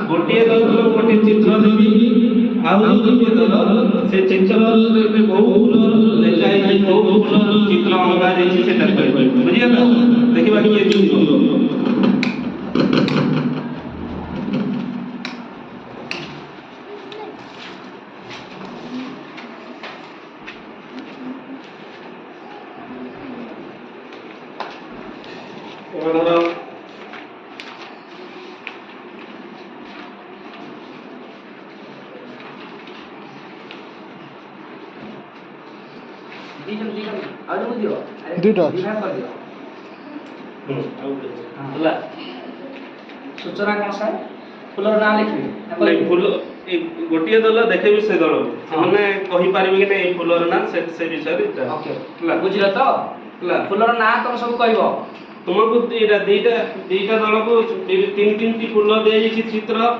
गोटे दल गोटे चित्र देवी गोटे दल से चित्र बहु फूल लेखाई बहु फूल चित्र अंगा बुझिए देखा किए दुईटा सूचना कौन सा फूलर ना लिखबे फूल गोटे दल देखे से दल मैंने कहि पारिबे कि नहीं फूलर ना से विषय ओके बुझिल तो फूलर ना तुम सब कहबो तुमको दीटा दल को तीन तीन टी फूल दे चित्र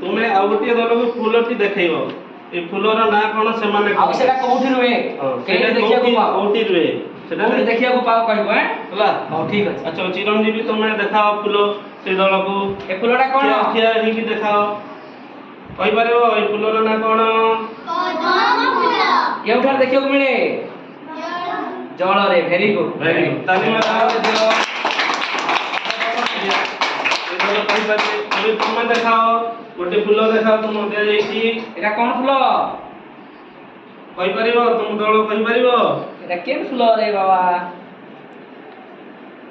तुम्हें आ गोटे दल को फूल टी देखैबो ए फूलर ना कोन से माने अब सेटा कोठी रुए केते देखिया को पाओ कोठी रुए सेटा देखिया को पाओ कहबो हैं हला हां ठीक अछि अच्छा चिरंजीवी तुम्हें देखाओ फूल से दल को ए फूलटा कोन खिया ही की देखाओ कहि पारेबो ए फूलर ना कोन कदम फूल केउठा देखियो को मिले जळ रे वेरी गुड ताली मारो दियो ए दल कहि पारे अभी तुम देखाओ गोटे फूल देखाओ तुम दे जाईची एटा कोन फूल कहि पारिबो तुम दल कहि पारिबो एटा केन फूल रे बाबा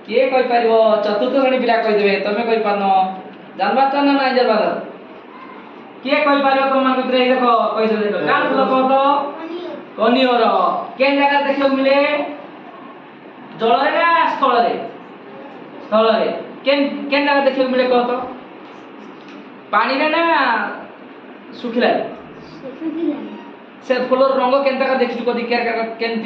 के कहि पारिबो चतुर्थ श्रेणी पिला कहि देबे तमे कहि पानो जानबा त ना नाही जानबा के कहि पारिबो तुम मन भितर देखो कहि दे देखो कान फूल कह तो कनियर केन जगह देखियो मिले जल रे ना स्थल रे केन जगह देखियो मिले कह तो पानी रे ना सुखिला से फूलर रंग केनता का देखि को दिक्कत केनती